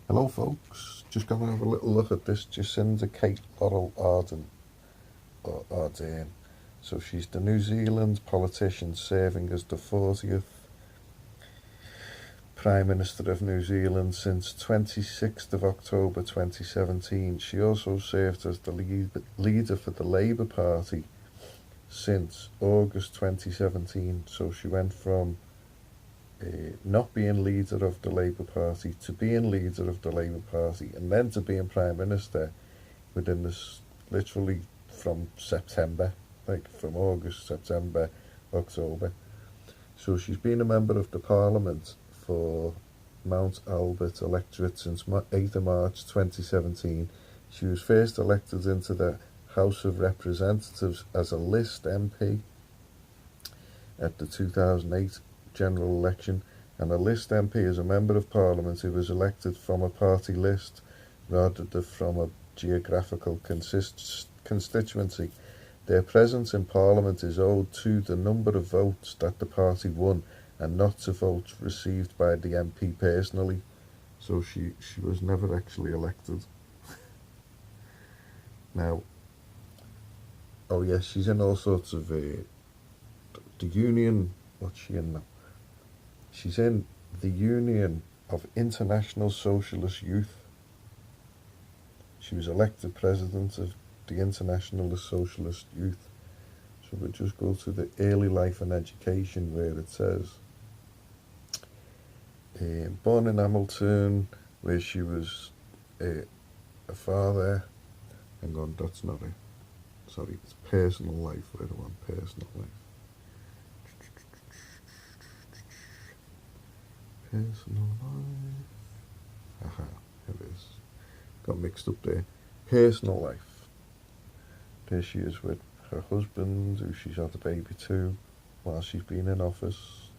Hello folks, just going to have a little look at this Jacinda Kate Laurel Ardern. So she's the New Zealand politician serving as the 40th Prime Minister of New Zealand since 26th of October 2017. She also served as the leader for the Labour Party since August 2017. So she went from not being leader of the Labour Party to being leader of the Labour Party and then to being Prime Minister within this, literally from September, like from August, September, October. So she's been a member of the Parliament for Mount Albert electorate since 8th of March 2017. She was first elected into the House of Representatives as a list MP at the 2008 general election, and a list MP is a member of Parliament who was elected from a party list rather than from a geographical constituency. Their presence in Parliament is owed to the number of votes that the party won and not to votes received by the MP personally. So she was never actually elected. Now, oh yes, she's in all sorts of the union. What's she in now? She's in the Union of International Socialist Youth. She was elected president of the International Socialist Youth. So we'll just go to the early life and education, where it says born in Hamilton, where she was a father. Hang on, that's not it. Sorry, it's personal life. Where do I want personal life? Personal life. Aha, here it is. Got mixed up there. Personal life. There she is with her husband, who she's had a baby to while she's been in office.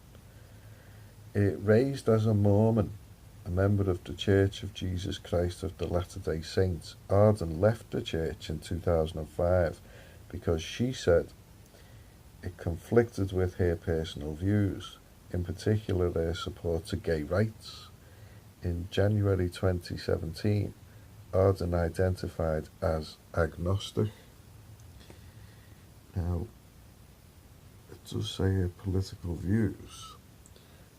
Raised as a Mormon, a member of the Church of Jesus Christ of the Latter-day Saints, Ardern left the church in 2005 because she said it conflicted with her personal views, in particular their support to gay rights. In January 2017, Ardern identified as agnostic. Now, it does say her political views.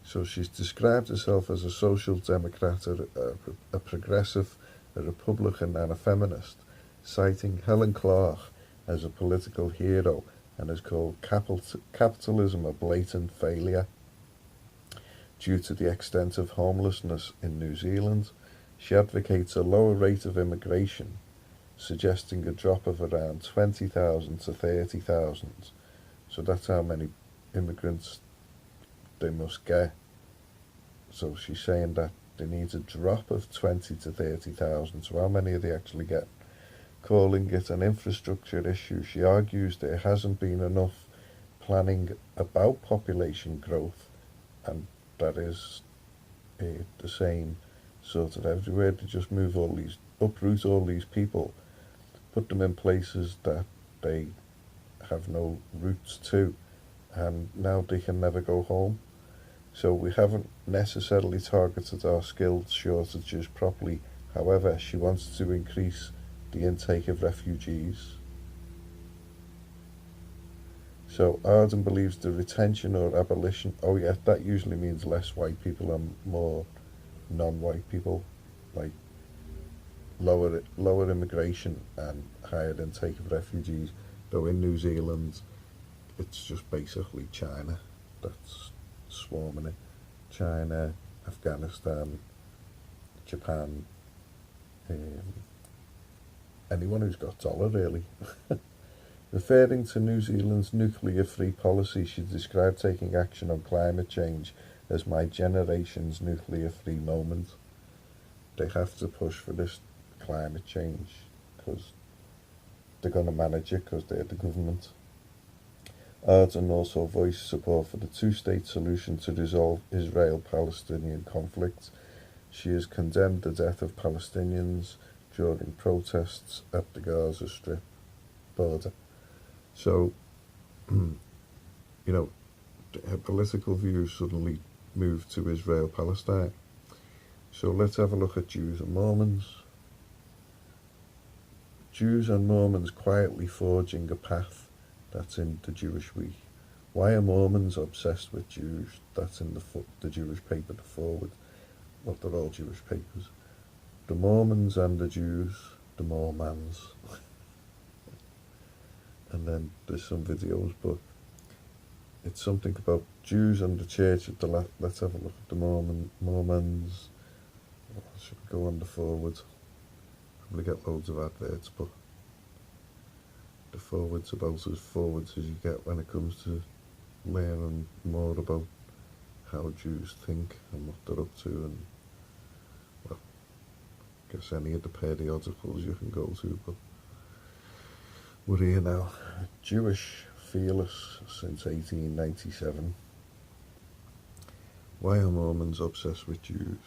So she's described herself as a social democrat, a progressive, a Republican and a feminist, citing Helen Clark as a political hero, and has called capitalism a blatant failure. Due to the extent of homelessness in New Zealand, she advocates a lower rate of immigration, suggesting a drop of around 20,000 to 30,000. So that's how many immigrants they must get. So she's saying that they need a drop of 20 to 30,000. So how many are they actually get? Calling it an infrastructure issue, she argues there hasn't been enough planning about population growth, and that is the same sort of everywhere. They just uproot all these people, put them in places that they have no roots to, and now they can never go home. So we haven't necessarily targeted our skills shortages properly. However, she wants to increase the intake of refugees. So Ardern believes the retention or abolition, oh yeah, that usually means less white people and more non-white people, like lower immigration and higher intake of refugees. Though in New Zealand, it's just basically China that's swarming it. China, Afghanistan, Japan, anyone who's got dollar really. Referring to New Zealand's nuclear-free policy, she described taking action on climate change as my generation's nuclear-free moment. They have to push for this climate change because they're going to manage it because they're the government. Ardern also voiced support for the two-state solution to resolve Israel-Palestinian conflict. She has condemned the death of Palestinians during protests at the Gaza Strip border. So, her political views suddenly moved to Israel-Palestine. So let's have a look at Jews and Mormons. Jews and Mormons quietly forging a path. That's in the Jewish Week. Why are Mormons obsessed with Jews? That's in the Jewish paper, The Forward. Well, they're all Jewish papers. The Mormons and the Jews, the Mormons. And then there's some videos, but it's something about Jews and the Church at the let's have a look at the Mormons. Oh, should we go on The Forward? Probably get loads of adverts, but The Forward's about as forwards as you get when it comes to learning more about how Jews think and what they're up to, and well, I guess any of the periodicals you can go to, but we're here now. Jewish Fearless since 1897. Why are Mormons obsessed with Jews?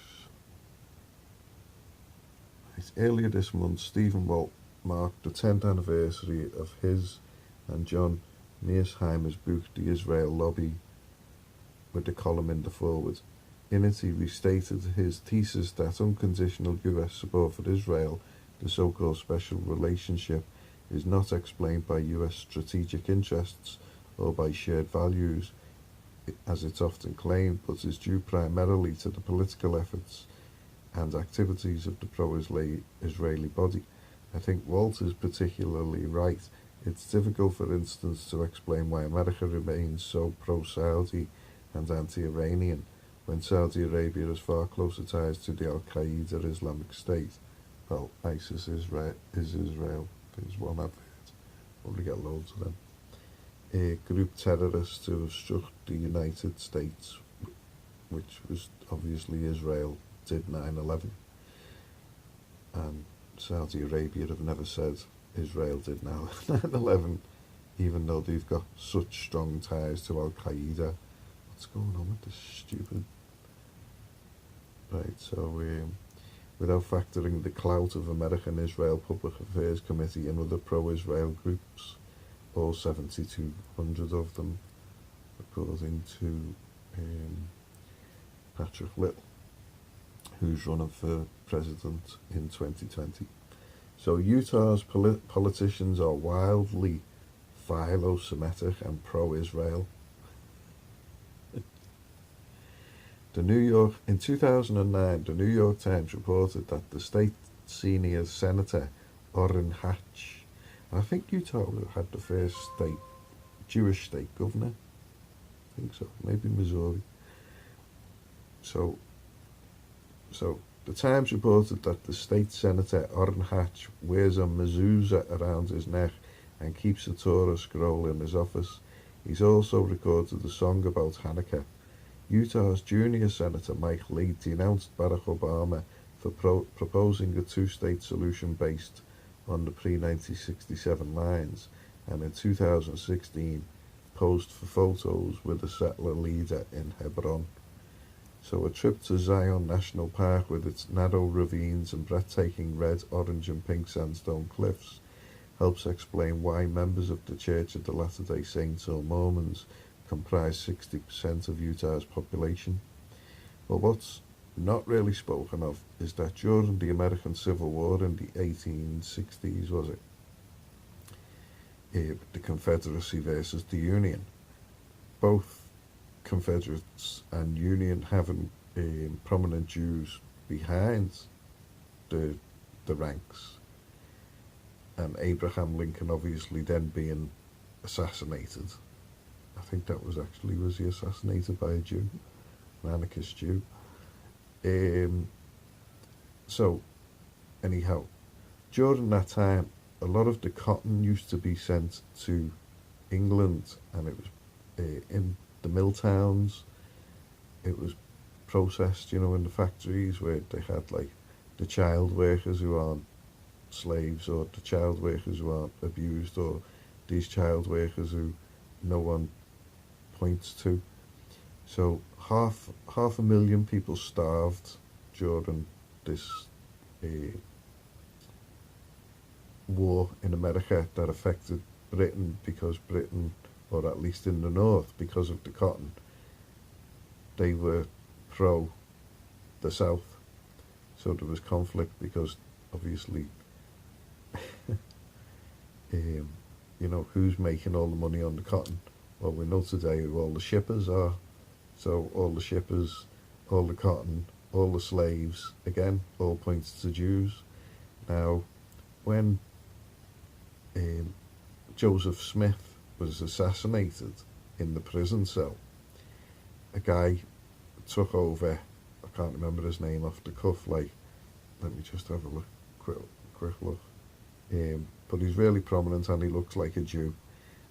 Earlier this month, Stephen Walt marked the 10th anniversary of his and John Mearsheimer's book, The Israel Lobby, with the column in The Forward. In it, he restated his thesis that unconditional US support for Israel, the so-called special relationship, is not explained by US strategic interests or by shared values, as it's often claimed, but is due primarily to the political efforts and activities of the pro-Israeli body. I think Walt is particularly right. It's difficult, for instance, to explain why America remains so pro-Saudi and anti-Iranian when Saudi Arabia has far closer ties to the Al-Qaeda Islamic State. Well, ISIS is Israel. There's one advert. Probably get loads of them. A group terrorists who have struck the United States, which was obviously Israel, did 9/11. And Saudi Arabia have never said Israel did 9/11, even though they've got such strong ties to Al-Qaeda. What's going on with this stupid... Right, so without factoring the clout of American Israel Public Affairs Committee and other pro-Israel groups, all 7,200 of them, according to Patrick Little, who's running for president in 2020. So Utah's politicians are wildly philo-Semitic and pro-Israel. In 2009, the New York Times reported that the state senior senator, Orrin Hatch, I think Utah had the first Jewish state governor. I think so, maybe Missouri. So the Times reported that the state senator, Orrin Hatch, wears a mezuzah around his neck and keeps a Torah scroll in his office. He's also recorded a song about Hanukkah. Utah's junior senator, Mike Lee, denounced Barack Obama for proposing a two-state solution based on the pre-1967 lines, and in 2016 posed for photos with a settler leader in Hebron. So a trip to Zion National Park with its narrow ravines and breathtaking red, orange and pink sandstone cliffs helps explain why members of the Church of the Latter-day Saints or Mormons comprise 60% of Utah's population. But what's not really spoken of is that during the American Civil War in the 1860s, was it? The Confederacy versus the Union. Both Confederates and Union having prominent Jews behind the ranks, and Abraham Lincoln obviously then being assassinated. I think that was he assassinated by a Jew, an anarchist Jew. So, anyhow, during that time, a lot of the cotton used to be sent to England, and it was in the mill towns. It was processed, in the factories where they had like the child workers who aren't slaves, or the child workers who aren't abused, or these child workers who no one points to. So half a million people starved during this war in America that affected Britain, because Britain, or at least in the north, because of the cotton, they were pro the South. So there was conflict because obviously, who's making all the money on the cotton? Well, we know today who all the shippers are. So all the shippers, all the cotton, all the slaves, again, all points to Jews. Now, when Joseph Smith was assassinated in the prison cell, a guy took over. I can't remember his name off the cuff. Let me just have a look, quick look. But he's really prominent and he looks like a Jew.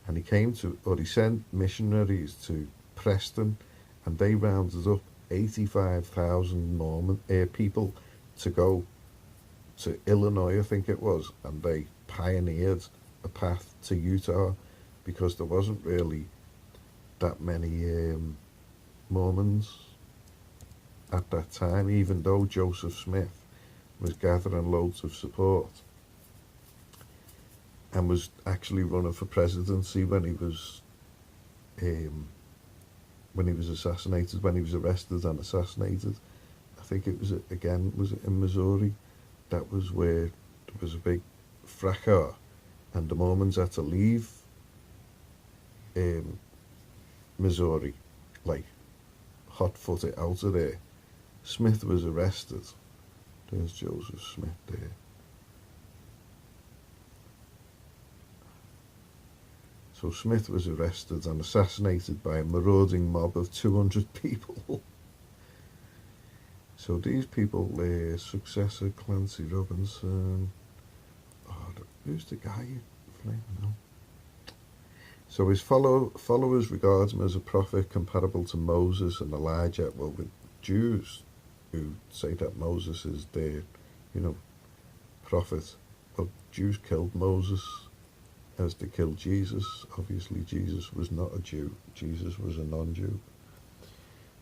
And he sent missionaries to Preston, and they rounded up 85,000 Mormon people to go to Illinois, I think it was, and they pioneered a path to Utah because there wasn't really that many Mormons at that time, even though Joseph Smith was gathering loads of support and was actually running for presidency when he was assassinated, when he was arrested and assassinated. I think it was in Missouri. That was where there was a big fracas, and the Mormons had to leave Missouri, hot-footed out of there. Smith was arrested. There's Joseph Smith there. So Smith was arrested and assassinated by a marauding mob of 200 people. So these people, successor Clancy Robinson, who's the guy? No. So his followers regard him as a prophet comparable to Moses and Elijah. Well, with Jews who say that Moses is their, prophet. Well, Jews killed Moses as they killed Jesus. Obviously, Jesus was not a Jew. Jesus was a non-Jew.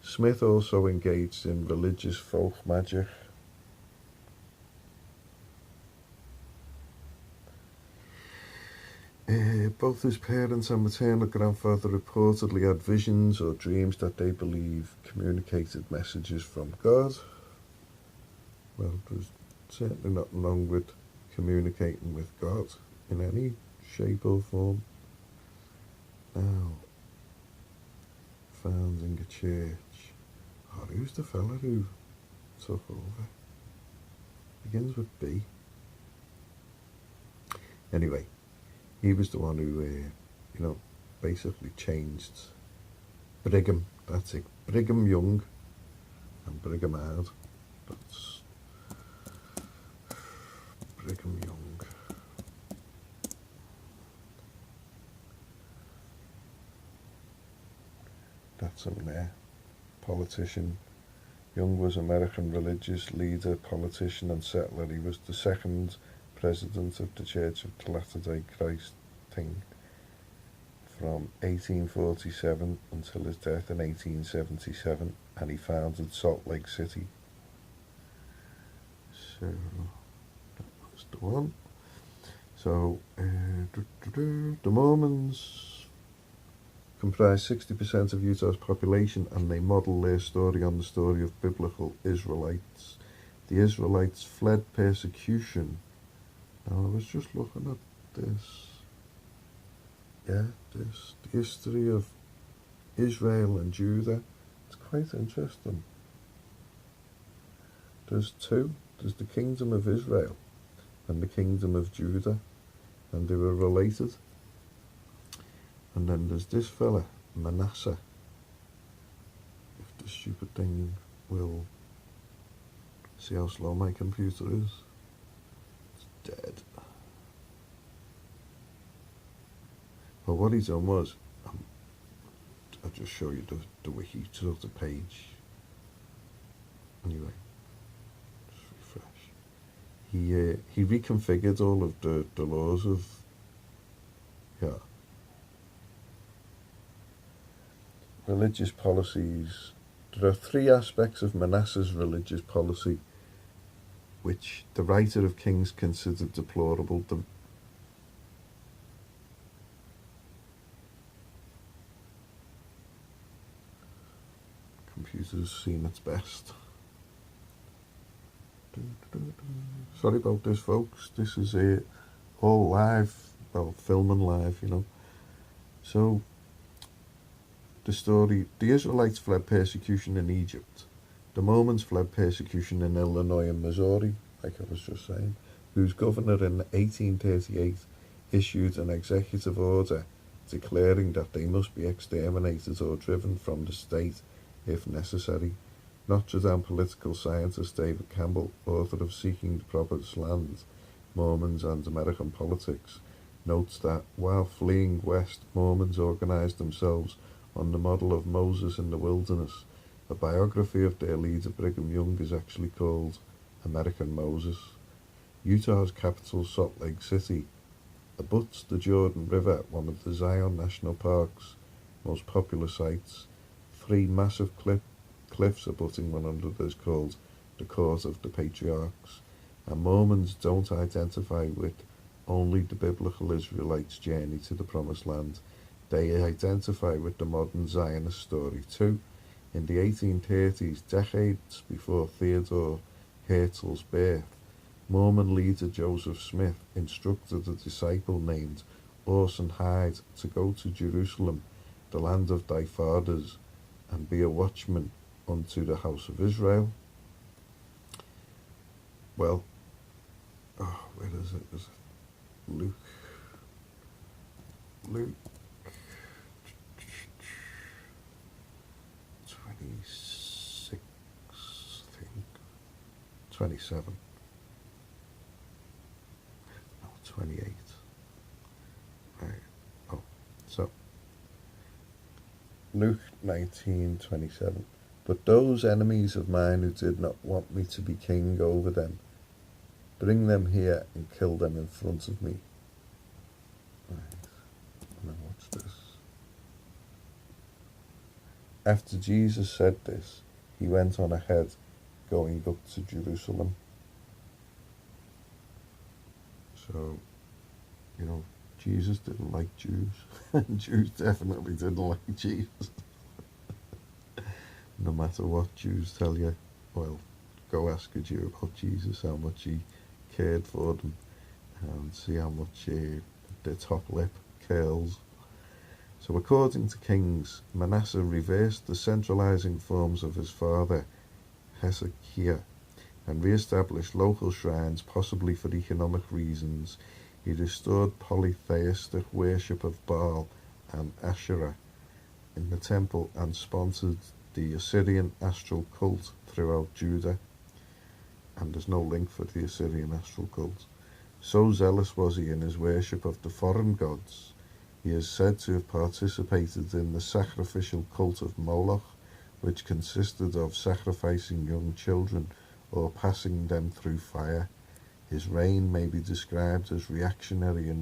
Smith also engaged in religious folk magic. Both his parents and maternal grandfather reportedly had visions or dreams that they believe communicated messages from God. Well, there's certainly nothing wrong with communicating with God in any shape or form. Now, founding a church. Who's the fella who took over? Begins with B. Anyway, he was the one who, basically changed Brigham. That's it. Brigham Young and Brigham Hard. That's Brigham Young. That's him there. Politician. Young was American religious leader, politician and settler. He was the second president of the Church of the Latter-day Christ thing from 1847 until his death in 1877, and he founded Salt Lake City. So that was the one. So the Mormons comprise 60% of Utah's population, and they model their story on the story of biblical Israelites. The Israelites fled persecution. Now, I was just looking at this. The history of Israel and Judah. It's quite interesting. There's two. There's the kingdom of Israel and the kingdom of Judah, and they were related. And then there's this fella, Manasseh. If the stupid thing will see how slow my computer is. It's dead. Well, what he's done was, I'll just show you the wiki, sort of page. Anyway, just refresh. He reconfigured all of the laws of, religious policies. There are three aspects of Manasseh's religious policy which the writer of Kings considered deplorable. The computer's seen its best. Sorry about this, folks. This is all live, well, filming live, you know. So, the story, the Israelites fled persecution in Egypt. The Mormons fled persecution in Illinois and Missouri, like I was just saying, whose governor in 1838 issued an executive order declaring that they must be exterminated or driven from the state if necessary. Notre Dame political scientist David Campbell, author of Seeking the Promised Land, Mormons and American Politics, notes that while fleeing west, Mormons organized themselves on the model of Moses in the wilderness. A biography of their leader Brigham Young is actually called American Moses. Utah's capital, Salt Lake City, abuts the Jordan River, one of the Zion National Park's most popular sites. Three massive cliffs abutting one another is called the Court of the Patriarchs, and Mormons don't identify with only the biblical Israelites' journey to the Promised Land. They identify with the modern Zionist story too. In the 1830s, decades before Theodore Herzl's birth, Mormon leader Joseph Smith instructed a disciple named Orson Hyde to go to Jerusalem, the land of thy fathers, and be a watchman unto the house of Israel. Well, where is it? Is it Luke? Luke 26, I think. 27. No, 28. Right. Oh, so Luke 19:27. But those enemies of mine who did not want me to be king over them, bring them here and kill them in front of me. Right. Now watch this. After Jesus said this, he went on ahead, going up to Jerusalem. So, you know, Jesus didn't like Jews. Jews definitely didn't like Jesus. No matter what Jews tell you, well, go ask a Jew about Jesus, how much he cared for them, and see how much their top lip curls. So according to Kings, Manasseh reversed the centralizing forms of his father, Hezekiah, and re-established local shrines, possibly for economic reasons. He restored polytheistic worship of Baal and Asherah in the temple and sponsored the Assyrian astral cult throughout Judah. And there's no link for the Assyrian astral cult. So zealous was he in his worship of the foreign gods, he is said to have participated in the sacrificial cult of Moloch, which consisted of sacrificing young children or passing them through fire. His reign may be described as reactionary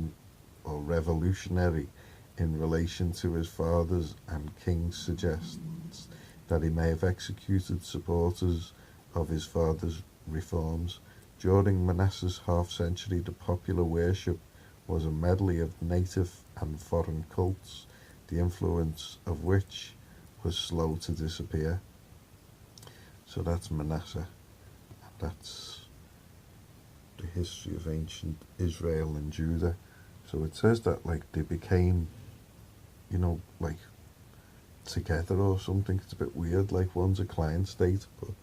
or revolutionary in relation to his father's, and King suggests that he may have executed supporters of his father's reforms. During Manasseh's half-century, the popular worship was a medley of native and foreign cults, the influence of which was slow to disappear. So that's Manasseh, and that's the history of ancient Israel and Judah. So it says that like they became, you know, like together or something. It's a bit weird, like one's a client state, but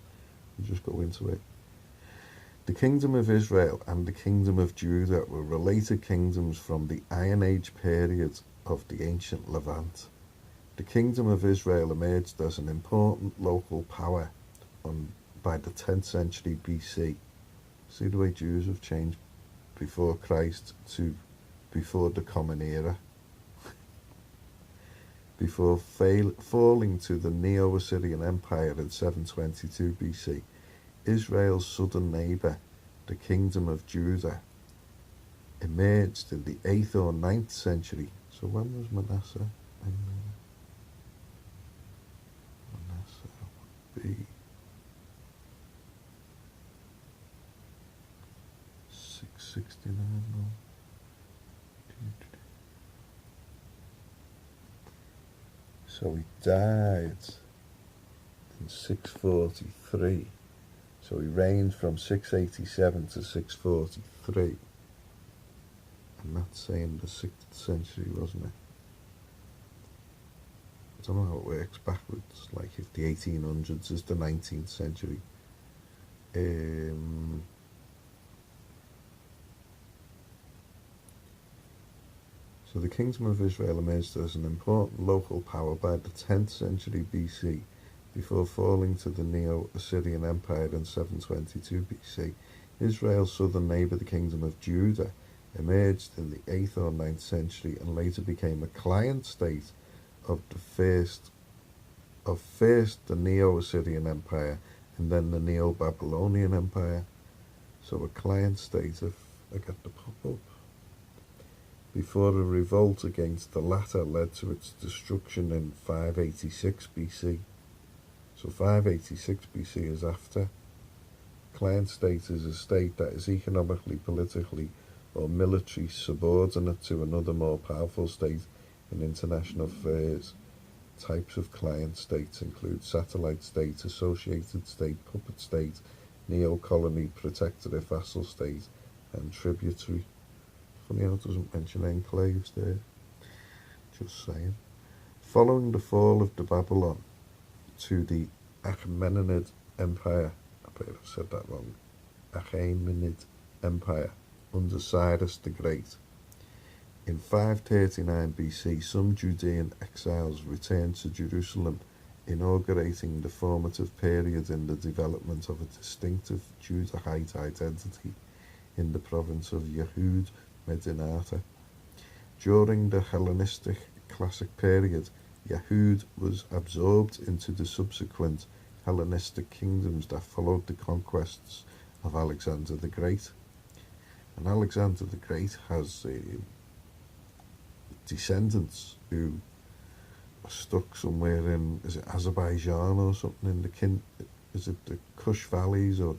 we'll just go into it. The Kingdom of Israel and the Kingdom of Judah were related kingdoms from the Iron Age period of the ancient Levant. The Kingdom of Israel emerged as an important local power by the 10th century BC. See the way Jews have changed before Christ to before the Common Era. Before falling to the Neo-Assyrian Empire in 722 BC, Israel's southern neighbour, the Kingdom of Judah, emerged in the 8th or 9th century. So when was Manasseh? Manasseh would be 669, no? So he died in 643. So he reigned from 687 to 643. And that's saying the 6th century, wasn't it? I don't know how it works backwards, like if the 1800s is the 19th century. So the Kingdom of Israel emerged as an important local power by the 10th century BC, before falling to the Neo-Assyrian Empire in 722 BC. Israel's southern neighbour, the Kingdom of Judah, emerged in the 8th or 9th century and later became a client state of first the Neo-Assyrian Empire and then the Neo-Babylonian Empire. So a client state, if I get the pop-up, before a revolt against the latter led to its destruction in 586 BC. So 586 BC is after. Client state is a state that is economically, politically, or military subordinate to another more powerful state in international affairs. Types of client states include satellite state, associated state, puppet state, neo-colony, protectorate, vassal state, and tributary. Funny how it doesn't mention enclaves there. Just saying. Following the fall of the Babylon to the Achaemenid Empire, I bet I said that wrong, Achaemenid Empire, under Cyrus the Great. In 539 BC, some Judean exiles returned to Jerusalem, inaugurating the formative period in the development of a distinctive Judahite identity in the province of Yehud Medinata. During the Hellenistic Classic period, Yehud was absorbed into the subsequent Hellenistic kingdoms that followed the conquests of Alexander the Great. And Alexander the Great has descendants who are stuck somewhere in, is it Azerbaijan or something, in the is it the Kush valleys or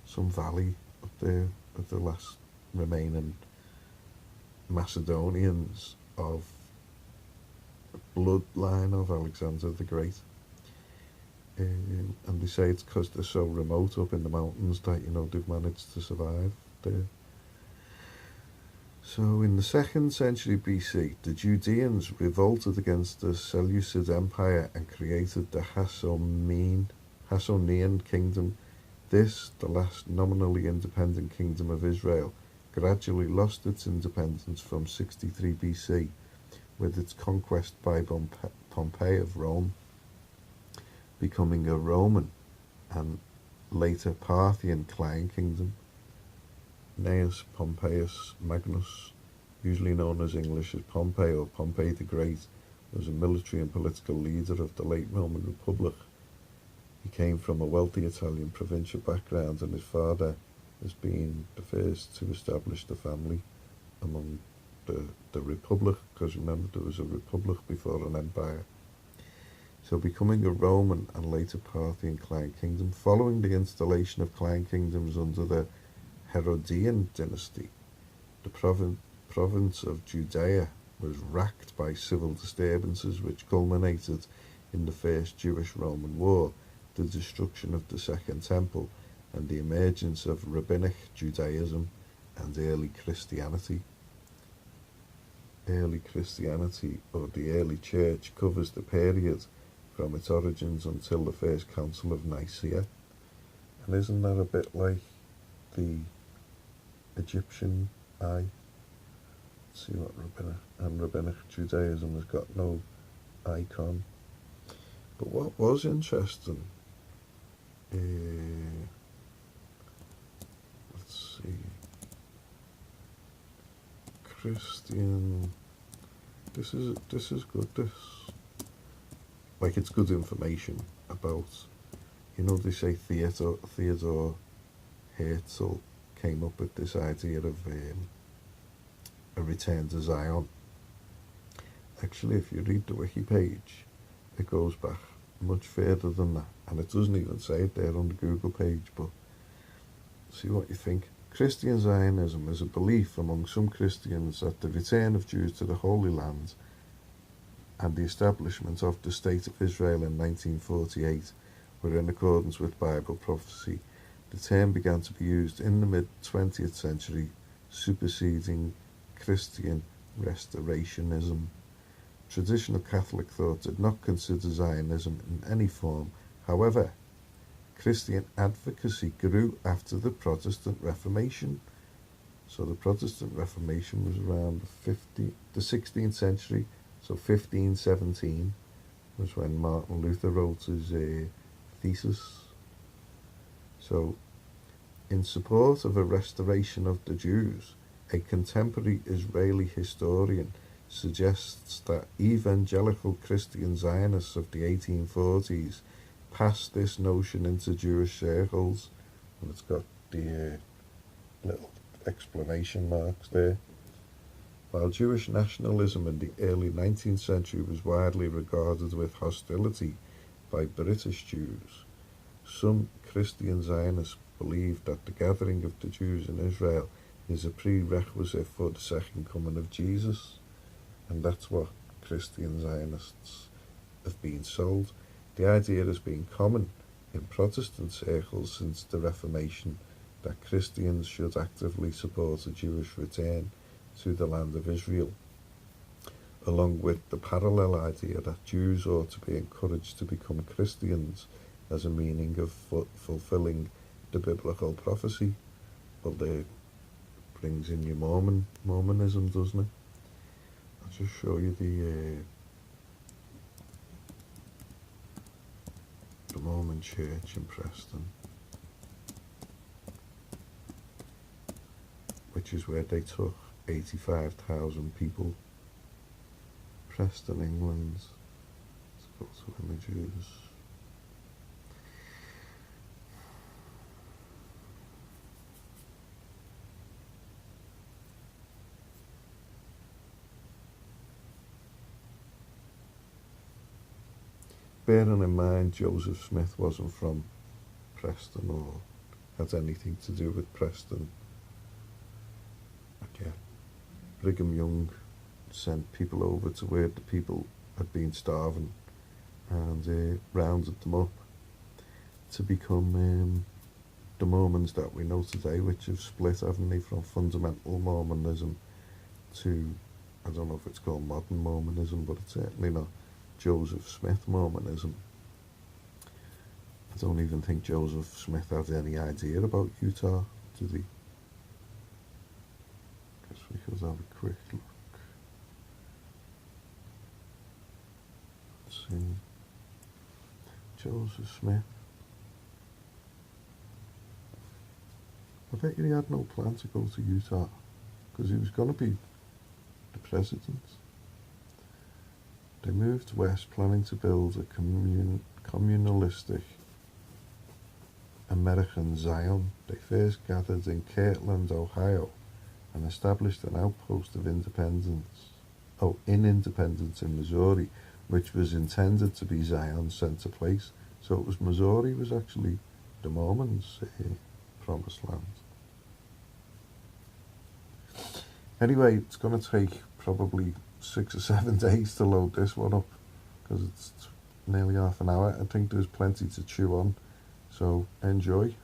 some valley up there of the last remaining Macedonians of the bloodline of Alexander the Great. And they say it's because they're so remote up in the mountains that, they've managed to survive there. So in the 2nd century BC, the Judeans revolted against the Seleucid Empire and created the Hasmonean kingdom. This, the last nominally independent kingdom of Israel, gradually lost its independence from 63 BC with its conquest by Pompey of Rome, becoming a Roman and later Parthian client kingdom. Gnaeus Pompeius Magnus, usually known as English as Pompey or Pompey the Great, was a military and political leader of the late Roman Republic. He came from a wealthy Italian provincial background, and his father has been the first to establish the family among the Republic, because remember there was a Republic before an empire. So becoming a Roman and later Parthian client kingdom, following the installation of client kingdoms under the Herodian dynasty, the province of Judea was racked by civil disturbances which culminated in the First Jewish-Roman War, the destruction of the Second Temple, and the emergence of Rabbinic Judaism and early Christianity. Early Christianity, or the early church, covers the period from its origins until the First Council of Nicaea. And isn't that a bit like the Egyptian eye? Let's see what Rabbinic Judaism has got no icon. But what was interesting, let's see, Christian, this is good, like it's good information about, they say Theodore Herzl came up with this idea of a return to Zion. Actually, if you read the wiki page, it goes back much further than that, and it doesn't even say it there on the Google page, but see what you think. Christian Zionism is a belief among some Christians that the return of Jews to the Holy Land and the establishment of the State of Israel in 1948 were in accordance with Bible prophecy. The term began to be used in the mid-20th century, superseding Christian restorationism. Traditional Catholic thought did not consider Zionism in any form. However, Christian advocacy grew after the Protestant Reformation. So the Protestant Reformation was around the 16th century, so 1517 was when Martin Luther wrote his thesis. So, in support of a restoration of the Jews, a contemporary Israeli historian suggests that evangelical Christian Zionists of the 1840s passed this notion into Jewish circles, and it's got the little exclamation marks there. While Jewish nationalism in the early 19th century was widely regarded with hostility by British Jews, some Christian Zionists believed that the gathering of the Jews in Israel is a prerequisite for the second coming of Jesus, and that's what Christian Zionists have been sold. The idea has been common in Protestant circles since the Reformation that Christians should actively support a Jewish return to the land of Israel, along with the parallel idea that Jews ought to be encouraged to become Christians as a meaning of fulfilling the biblical prophecy. Well, that brings in your Mormonism, doesn't it? I'll just show you the Mormon church in Preston, which is where they took 85,000 people. Preston, England. Let's go to images. Bearing in mind Joseph Smith wasn't from Preston or had anything to do with Preston. Again, Brigham Young sent people over to where the people had been starving and rounded them up to become the Mormons that we know today, which have split, haven't they, from fundamental Mormonism to, I don't know if it's called modern Mormonism, but it's certainly not Joseph Smith Mormonism. I don't even think Joseph Smith had any idea about Utah, did he? Guess we could have a quick look. Let's see. Joseph Smith. I bet he had no plan to go to Utah, because he was going to be the president. They moved west, planning to build a communalistic American Zion. They first gathered in Kirtland, Ohio, and established an outpost of Independence in Missouri, which was intended to be Zion's center place. So it was Missouri was actually the Mormons' promised land. Anyway, it's going to take probably 6 or 7 days to load this one up, because it's nearly half an hour. I think there's plenty to chew on, so enjoy.